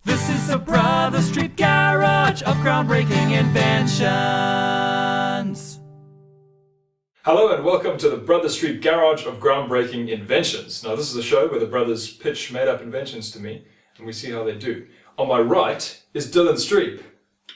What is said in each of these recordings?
This is the Brother Streep Garage of groundbreaking inventions. Hello and welcome to the Brother Streep Garage of groundbreaking inventions. Now this is a show where the brothers pitch made-up inventions to me and we see how they do. On my right is Dylan Streep.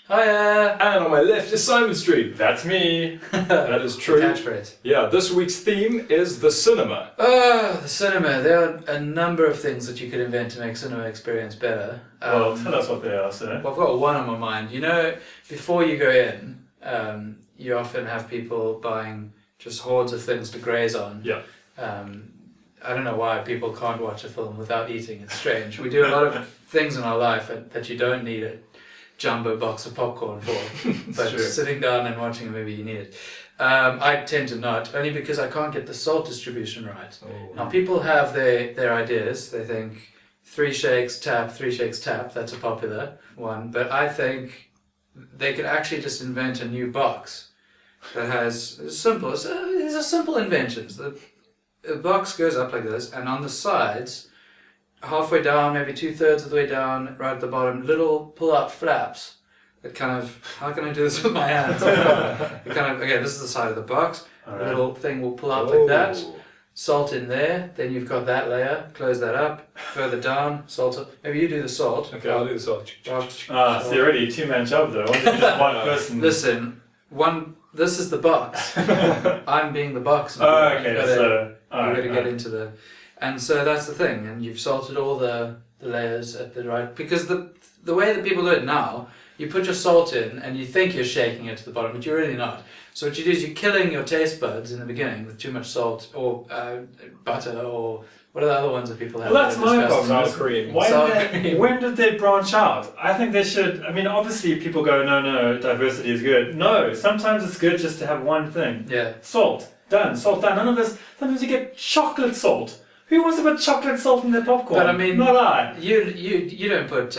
Hiya! And on my left is Simon Streep. That's me. That is true. Catchphrase. Yeah, this week's theme is the cinema. Oh, the cinema. There are a number of things that you could invent to make cinema experience better. Well, tell us what they are, sir. Well, I've got one on my mind. You know, before you go in, you often have people buying just hordes of things to graze on. Yeah. I don't know why people can't watch a film without eating. It's strange. We do a lot of things in our life that you don't need a jumbo box of popcorn for, but True. sitting down and watching a movie you need it. I tend to not, only because I can't get the salt distribution right. Oh. Now people have their ideas. They think 3 shakes, tap, 3 shakes, tap. That's a popular one, but I think they could actually just invent a new box that has these are simple inventions. The box goes up like this, and on the sides, halfway down, maybe 2/3 of the way down, right at the bottom, little pull-out flaps that kind of, how can I do this with my hands? Okay, this is the side of the box. All A right. little thing will pull out like that. Salt in there, then you've got that layer, close that up, further down, salt. Maybe you do the salt. Okay, I'll do the salt. Box. Ah, so you're already a two-man job though. Wasn't it just one person? Listen, this is the box. I'm being the box. Oh, okay. So, You've got to get into the, and so that's the thing. And you've salted all the layers at the right, because the way that people do it now, you put your salt in and you think you're shaking it to the bottom, but you're really not. So what you do is you're killing your taste buds in the beginning with too much salt or butter or what are the other ones that people have? Well, that's that are my disgusting? problem. Sour cream. When did they branch out? I think they should. I mean, obviously people go, no, diversity is good. No, sometimes it's good just to have one thing. Yeah. Salt, done. Salt, done. None of this. Sometimes you get chocolate salt. Who wants to put chocolate salt in their popcorn? But I mean, not I. You don't put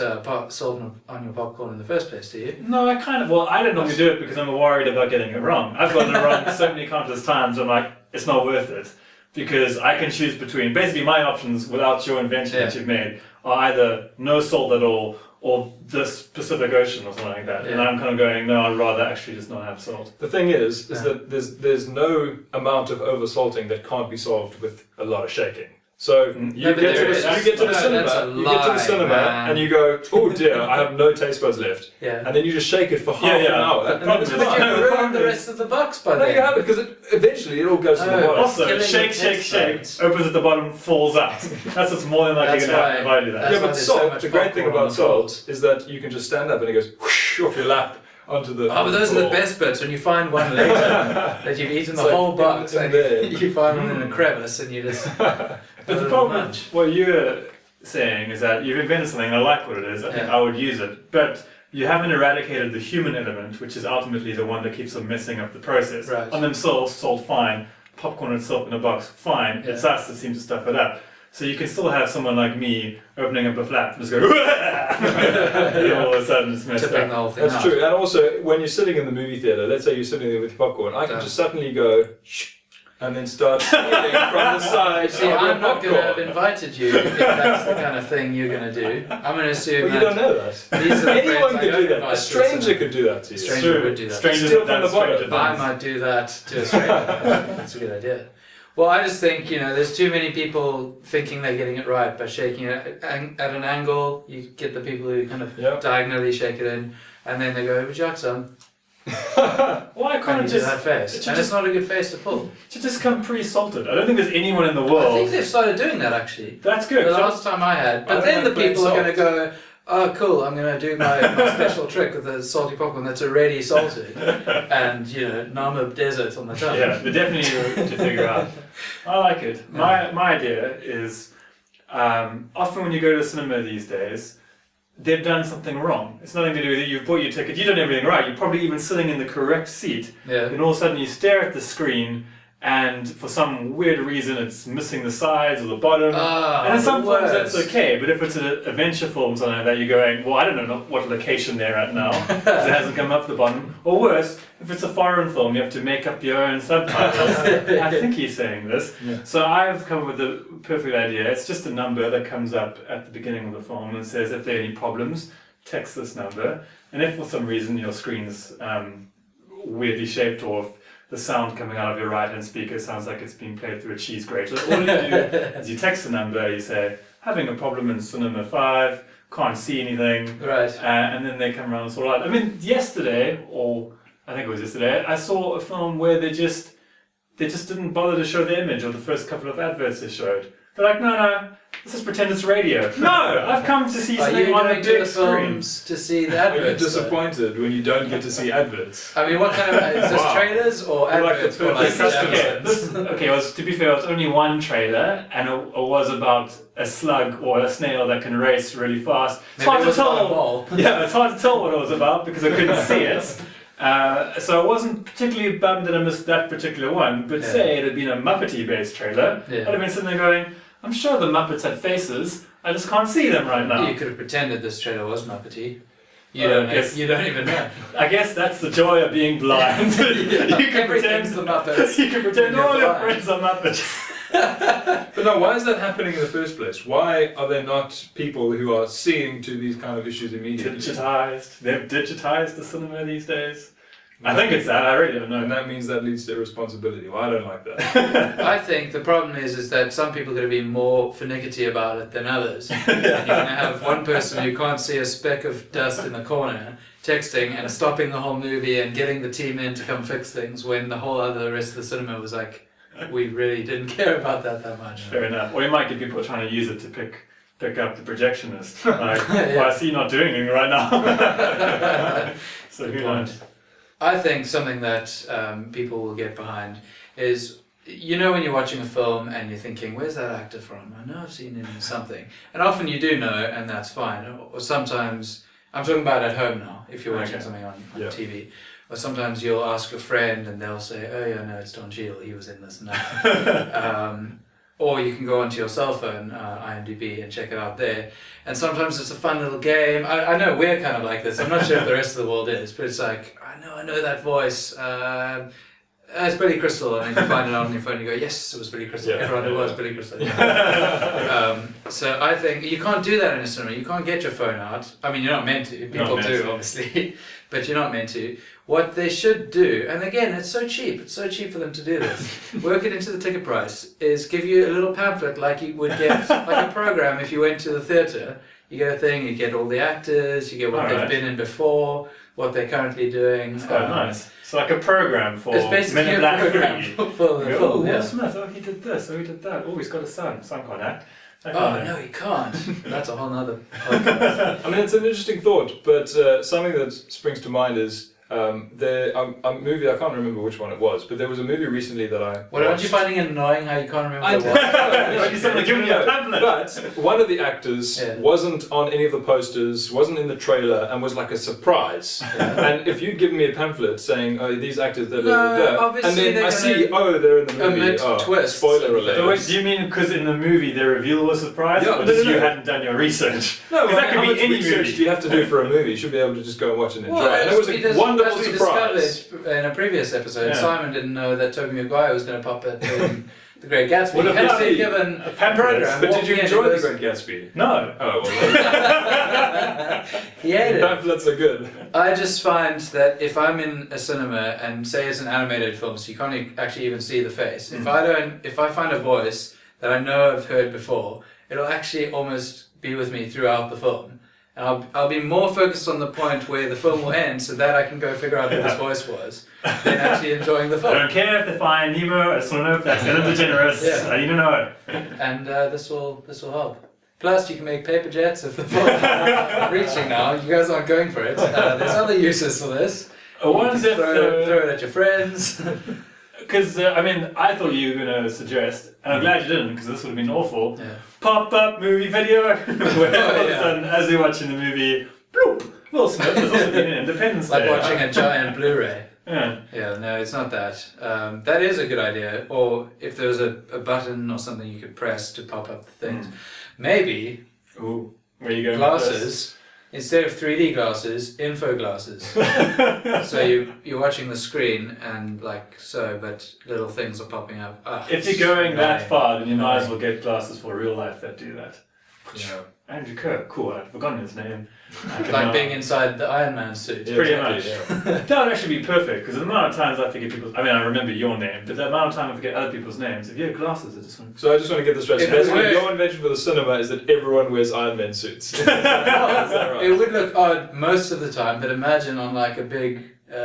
salt on your popcorn in the first place, do you? No, I kind of. Well, I don't normally do it because I'm worried about getting it wrong. I've gotten it wrong so many countless times. I'm like, it's not worth it because I can choose between. Basically, my options without your invention that you've made are either no salt at all or this Pacific Ocean or something like that. Yeah. And I'm kind of going, no, I'd rather actually just not have salt. The thing is that there's no amount of over-salting that can't be solved with a lot of shaking. So you but get there to is. the cinema, Man. and you go, oh dear, I have no taste buds left. Yeah. And then you just shake it for half an hour. The problem is- But you ruin the rest of the box by No, then. you have it because eventually it all goes to the Oh. bottom. Also, Killing shake, the shake, taste shake, buds. opens at the bottom, falls out. That's what's more than likely That's going to happen if why- I do that. that's Yeah, why but there's so salt, much the great thing popcorn on about the floor. salt is that you can just stand up and it goes whoosh off your lap onto the Oh, but those are the floor. best bits when you find one later that you've eaten the It's like whole box in and there. you find one in a crevice and you just. But the problem with what you're saying is that you've invented something and I like what it is, I think Yeah. I would use it, but you haven't eradicated the human element, which is ultimately the one that keeps them messing up the process. Right. On themselves, salt, fine. Popcorn itself in a box, fine. Yeah. It's us that seems to stuff it up. So you can still have someone like me opening up a flap and just go, and all of a sudden it's messed Tipping the up. whole thing That's out. true. And also, when you're sitting in the movie theater, let's say you're sitting there with your popcorn, I can Yeah. just suddenly go shh, and then start stealing from the side. See, of your I'm not going to have popcorn. invited you if that's the kind of thing you're going to do. I'm going to assume Well, you that don't know that. these are the Anyone friends I could don't do that. invite A to stranger cinema. could do that to you. Stranger True. would do that. Strangers Steal have from done the bottom. stranger I things. might do that to a stranger. That's a good idea. Well, I just think, there's too many people thinking they're getting it right by shaking it at an angle. You get the people who kind of Yeah. diagonally shake it in, and then they go, would you like some? Why And can't you it do that just, face. it And it's not a good face to pull. should just come pre-salted? I don't think there's anyone in the I think world. they've started doing that, actually. That's good. The So- last time I had. I But don't then the like plain people are salt. going to go, oh, cool, I'm going to do my special trick with the salty popcorn that's already salted. And, Nama desert on the tongue. Yeah, they're definitely to figure out. I like it. My idea is often when you go to the cinema these days, they've done something wrong. It's nothing to do with it. You've bought your ticket, you've done everything right. You're probably even sitting in the correct seat. Yeah. Then all of a sudden you stare at the screen and for some weird reason it's missing the sides or the bottom. Ah, And in some the films that's worst. okay, but if it's an adventure film or something like that, you're going, well, I don't know what location they're at now, because it hasn't come up the bottom. Or worse, if it's a foreign film, you have to make up your own subtitles. I think he's saying this. Yeah. So I've come up with the perfect idea. It's just a number that comes up at the beginning of the film and says, if there are any problems, text this number. And if for some reason your screen's weirdly shaped, or if the sound coming out of your right-hand speaker sounds like it's being played through a cheese grater, all you do is you text the number, you say, having a problem in cinema 5, can't see anything, Right. and then they come around and sort it out. I mean, yesterday, or I think it was yesterday, I saw a film where they just didn't bother to show the image of the first couple of adverts they showed. They're like, no, let's just pretend it's radio. No, I've come to see Are something you on a going to big the screen. films to see the Are you adverts? disappointed when you don't get to see adverts? I mean, what kind of is this Wow. trailers or You're like adverts the for like perfect Okay, Amazon? okay. Well, to be fair, it was only one trailer, and it was about a slug or a snail that can race really fast. It's Maybe hard it to was about a tell. mole. Yeah, it's hard to tell what it was about because I couldn't see it. So I wasn't particularly bummed that I missed that particular one. But Yeah. say it had been a Muppety-based trailer, Yeah. I'd have been sitting there going, "I'm sure the Muppets had faces. I just can't see them right now." You could have pretended this trailer was Muppety. You Oh, don't. yes. You don't even know. I guess that's the joy of being blind. You can Everything's pretend. the Muppets. You can pretend You're all your blind. friends are Muppets. But no, why is that happening in the first place? Why are there not people who are seeing to these kind of issues immediately? Digitized. They've digitized the cinema these days. I think it's that. I really don't And know. that means that leads to irresponsibility. Well, I don't like that. I think the problem is that some people are going to be more finicky about it than others. You're going to have one person who can't see a speck of dust in the corner texting and stopping the whole movie and getting the team in to come fix things when the whole other rest of the cinema was like, we really didn't care about that much. Fair enough. Or you might get people trying to use it to pick up the projectionist. Like, Yeah. well, I see you not doing anything right now. So who Good knows? point. I think something that people will get behind is, you know, when you're watching a film and you're thinking, where's that actor from? I know I've seen him in something. And often you do know, and that's fine. Or sometimes, I'm talking about at home now, if you're watching Okay. something on Yeah. TV. Or sometimes you'll ask a friend and they'll say, oh yeah, no, it's Don Cheadle, he was in this and that. Or you can go onto your cell phone, IMDb, and check it out there. And sometimes it's a fun little game. I know we're kind of like this. I'm not sure if the rest of the world is, but it's like, I know that voice. It's Billy Crystal, and then you find it on your phone and you go, yes, it was Billy Crystal. Yeah. Everyone knew it was Billy Crystal. So I think you can't do that in a cinema. You can't get your phone out. I mean, you're not meant to. People meant do, to. obviously, but you're not meant to. What they should do, and again, it's so cheap. It's so cheap for them to do this. Work it into the ticket price. Is give you a little pamphlet like you would get, like a program if you went to the theatre. You get a thing. You get all the actors. You get what they've Alright. been in before, what they're currently doing. It's quite nice. It's like a program for It's basically Men in a Black program 3. for the You go, film. oh, Will Yeah. Smith, oh, he did this, oh, he did that, oh, he's got a son, son can't act. That Oh kind of- no, you can't. That's a whole nother podcast. I mean, it's an interesting thought, but something that springs to mind is a movie, I can't remember which one it was, but there was a movie recently that I Well, aren't watched. you finding it annoying how you can't remember I what? Like someone giving you a pamphlet. But one of the actors Yeah. wasn't on any of the posters, wasn't in the trailer, and was like a surprise. And if you'd given me a pamphlet saying, "Oh, these actors," da, da, da, No, da, obviously and then they're I see, gonna "Oh, they're in the movie." omit Oh, twists spoiler and alert! So wait, do you mean because in the movie they reveal the surprise, Yeah, or no, just no, you no. hadn't done your research? No, 'Cause that could how be much any research movie. do you have to do for a movie? You should be able to just go and watch and enjoy. Well, and it was as a wonderful we surprise. discovered in a previous episode, Yeah. Simon didn't know that Tobey Maguire was going to pop at The Great Gatsby. What He had about been the- given a pamphlet? program. But did you walking in, enjoy he The goes- Great Gatsby? No. Oh, well, He hated it. pamphlets are good. I just find that if I'm in a cinema and say it's an animated film, so you can't actually even see the face. If I find a voice that I know I've heard before, it'll actually almost be with me throughout the film. And I'll be more focused on the point where the film will end, so that I can go figure out who this voice was, than actually enjoying the I film. don't care if they find Nemo, I just want to know if that's Ellen DeGeneres. Yeah. I need to know it. And this will help. Plus, you can make paper jets if the film is reaching now. You guys aren't going for it. There's other uses for this. What You is can it? throw it at your friends. Because, I mean, I thought you were going to suggest, and I'm glad you didn't, because this would have been awful. Yeah. Pop-up movie video, where all of a Yeah. sudden, as you're watching the movie, bloop, Will Smith has also been in Independence Like Day. watching a giant Blu-ray. Yeah. Yeah, no, it's not that. That is a good idea. Or if there was a button or something you could press to pop up the things. Maybe Ooh, where are you going with glasses, instead of 3D glasses, info glasses. So you're watching the screen and like so, but little things are popping up. this? If you're going that far, then you might as well get glasses for real life that do that. Yeah. Andrew Kerr, cool, I'd forgotten his name. Like being inside the Iron Man suit. Yeah, Pretty exactly, much. yeah. That would actually be perfect, because the amount of times I forget people's... I mean, I remember your name, but the amount of time I forget other people's names. If you have glasses, I just want So I just want to get this straight. So If it basically, were- your invention for the cinema is that everyone wears Iron Man suits. Is that right? It would look odd most of the time, but imagine on like a big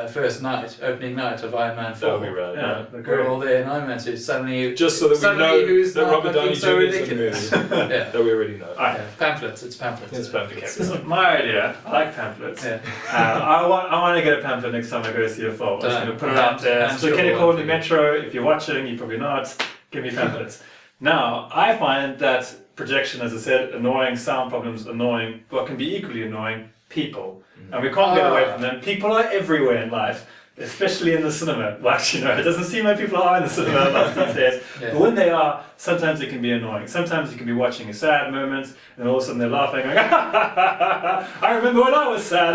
first night, opening night of Iron Man 4. That would be rad. Yeah, Yeah. they're We're great. all there in Iron Man suits. Suddenly, Just so that we somebody know who's that not Robert Downey looking so Jr. is in the ridiculous. movie. Yeah. That we already know. Alright, Yeah, pamphlets. It's pamphlets. It's okay, pamphlets. this is my idea. I like pamphlets. Yeah. I want to get a pamphlet next time I go to see a film. I'm just Done. going to put it out there. And So sure can you one call for the you. Metro? If you're watching, you're probably not. Give me pamphlets. Now, I find that projection, as I said, annoying, sound problems, annoying, what can be equally annoying, people. And we can't get away from them. People are everywhere in life. Especially in the cinema. Well, actually, no, it doesn't seem like people are in the cinema much these days. Yeah. But when they are, sometimes it can be annoying. Sometimes you can be watching a sad moment, and all of a sudden they're laughing, going, I remember when I was sad.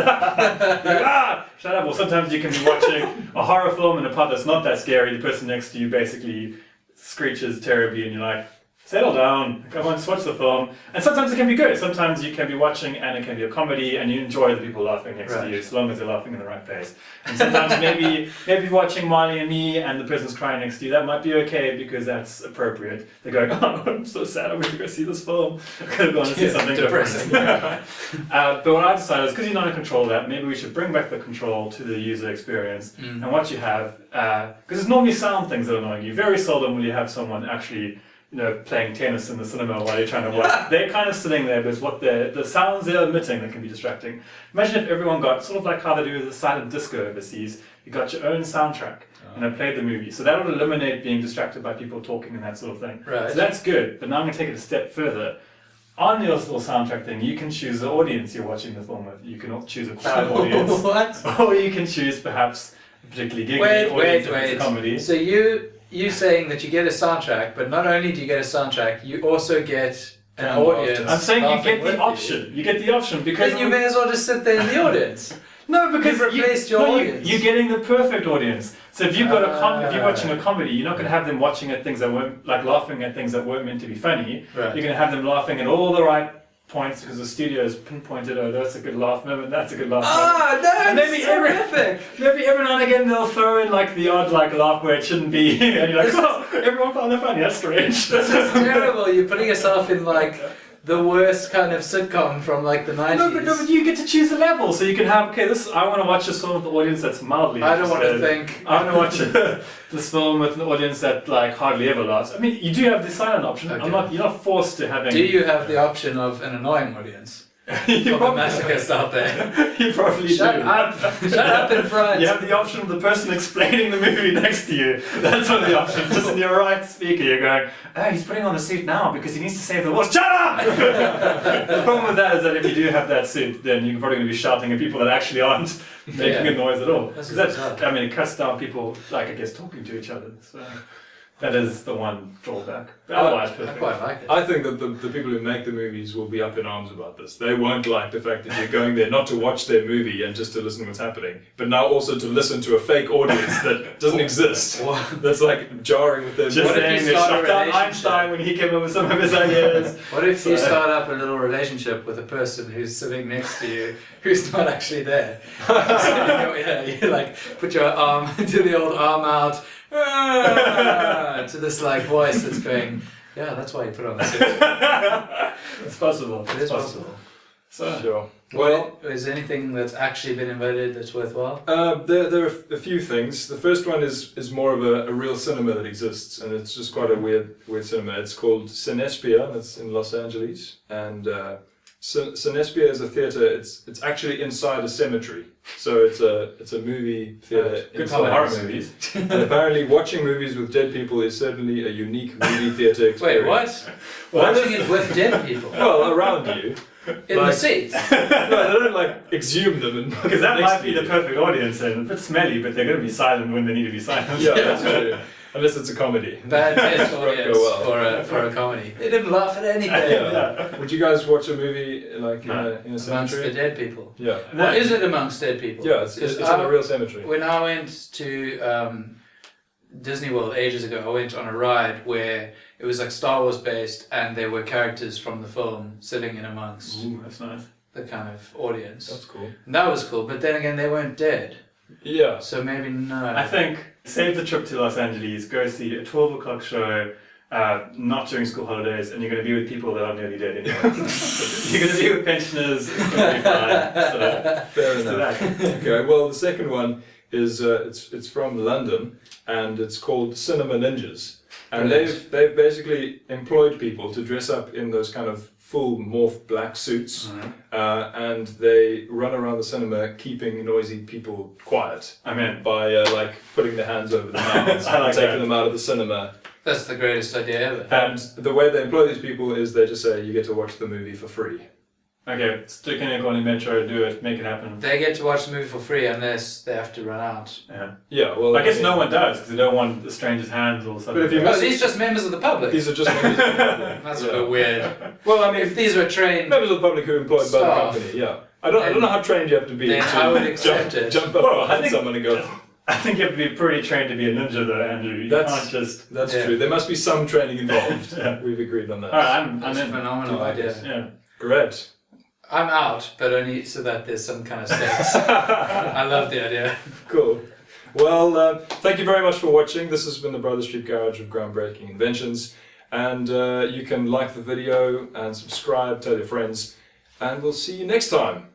Shut up. Or sometimes you can be watching a horror film in a part that's not that scary. The person next to you basically screeches terribly, and you're like, settle down, come on, just watch the film. And sometimes it can be good. Sometimes you can be watching and it can be a comedy and you enjoy the people laughing next to you, as long as they're laughing in the right place. And sometimes maybe watching Marley and Me and the person's crying next to you, that might be okay because that's appropriate. They're going, oh, I'm so sad, I wish to go see this film. I could have gone and see something depressing. different. But what I decided is, because you're not in control of that, maybe we should bring back the control to the user experience. And what you have, because it's normally sound things that are annoying you. Very seldom will you have someone actually playing tennis in the cinema while you're trying to watch. They're kind of sitting there, but it's what the sounds they're emitting that can be distracting. Imagine if everyone got, sort of like how they do with the silent disco overseas, you got your own soundtrack and played the movie. So that would eliminate being distracted by people talking and that sort of thing. Right. So that's good, but now I'm going to take it a step further. On your little soundtrack thing, you can choose the audience you're watching the film with. You can choose a quiet audience. What? Or you can choose perhaps a particularly giggly audience if it's a comedy. So you saying that you get a soundtrack, but not only do you get a soundtrack, you also get an audience. I'm saying you laughing get with the you. option. You get the option because Then you may as well just sit there in the audience. no, because You've replaced your audience. You're getting the perfect audience. So if you've got if you're watching a comedy, you're not going to have them watching at things that weren't laughing at things that weren't meant to be funny. Right. You're going to have them laughing at all the right points because the studio has pinpointed, oh, that's a good laugh moment, that's a good laugh moment. No, And maybe maybe every now and again they'll throw in like the odd laugh where it shouldn't be, and you're like, oh, everyone found that funny. That's strange. This is terrible. You're putting yourself in like the worst kind of sitcom from like the 90s. No, but you get to choose a level, so you can have, okay, I want to watch this film with the audience that's mildly I don't want to interested. think. I want to watch this film with an audience that like hardly ever laughs. I mean, you do have the silent option. Okay. You're not forced to having. Do you have the option of an annoying audience? you For the masochists out there. You probably Shut do. up! Shut up in front! You have the option of the person explaining the movie next to you. That's one of the options. Just in your right speaker, you're going, oh, he's putting on the suit now because he needs to save the world. Shut up! The problem with that is that if you do have that suit, then you're probably going to be shouting at people that actually aren't making a noise at all. That's Because bizarre. I mean, it cuts down people, like, I guess, talking to each other. So that is the one drawback. But otherwise, I perfect. quite like it. I think that the people who make the movies will be up in arms about this. They won't like the fact that you're going there not to watch their movie and just to listen to what's happening, but now also to listen to a fake audience that doesn't exist. That's like jarring with their Just What if saying you they start a shut down relationship? Einstein when he came up with some of his ideas. What if you So- start up a little relationship with a person who's sitting next to you who's not actually there? So you like put your arm, do the old arm out, to this like voice that's going, yeah, that's why you put on the suit. It's possible. It is possible. So, Sure. Well, is there anything that's actually been invented that's worthwhile? There are a few things. The first one is more of a real cinema that exists, and it's just quite a weird cinema. It's called Cinespia, and it's in Los Angeles, and Cinespia is a theatre. It's actually inside a cemetery, so it's a movie theatre. Good inside for a horror cemetery. movies. And apparently, watching movies with dead people is certainly a unique movie theatre experience. Wait, what? Watching it with dead people Well, around you. in the seats. No, they don't like exhume them and Because that next might to be you. the perfect audience, and a bit smelly, but they're going to be silent when they need to be silent. Yeah, that's true. Unless it's a comedy. Bad taste Won't go audience well. for a comedy. They didn't laugh at anything. Yeah. Would you guys watch a movie like in a Amongst cemetery? the dead people. Yeah. What is it amongst dead people? Yeah, it's in a real cemetery. When I went to Disney World ages ago, I went on a ride where it was like Star Wars based, and there were characters from the film sitting in amongst Ooh, that's nice. the kind of audience. That's cool. And that was cool, but then again, they weren't dead, Yeah. so maybe no. I think save the trip to Los Angeles, go see a 12 o'clock show, not during school holidays, and you're going to be with people that are nearly dead anyway. You're going to be with pensioners, it's going to be fine. So, Fair do enough. that. Okay. Well, the second one is it's from London, and it's called Cinema Ninjas, and Brilliant. they've basically employed people to dress up in those kind of full morph black suits, and they run around the cinema keeping noisy people quiet. I'm in. By like putting their hands over their mouths I like and taking that. them out of the cinema. That's the greatest idea ever. And the way they employ these people is they just say you get to watch the movie for free. Okay, stick in a Golden Metro, do it, make it happen. They get to watch the movie for free unless they have to run out. Yeah. Yeah, well, I guess mean, no one does, because they don't want the stranger's hands all of a sudden. But if you Oh, these just members of the public. These are just members of the public. That's a Yeah. bit weird. Well, I mean, If these were trained, members of the public who are employed by the Staff. company. Yeah, I don't know how trained you have to be Then to I would accept jump, it. jump up Well, I behind think- someone and go. I think you have to be pretty trained to be a ninja though, Andrew. You That's- can't just... That's Yeah. true. There must be some training involved. Yeah. We've agreed on that. Alright, I'm that's a in. phenomenal I like idea. it. Yeah. Great. I'm out, but only so that there's some kind of sex. I love the idea. Cool. Well, thank you very much for watching. This has been the Brother Streep Garage of Groundbreaking Inventions. And you can like the video and subscribe, tell your friends, and we'll see you next time.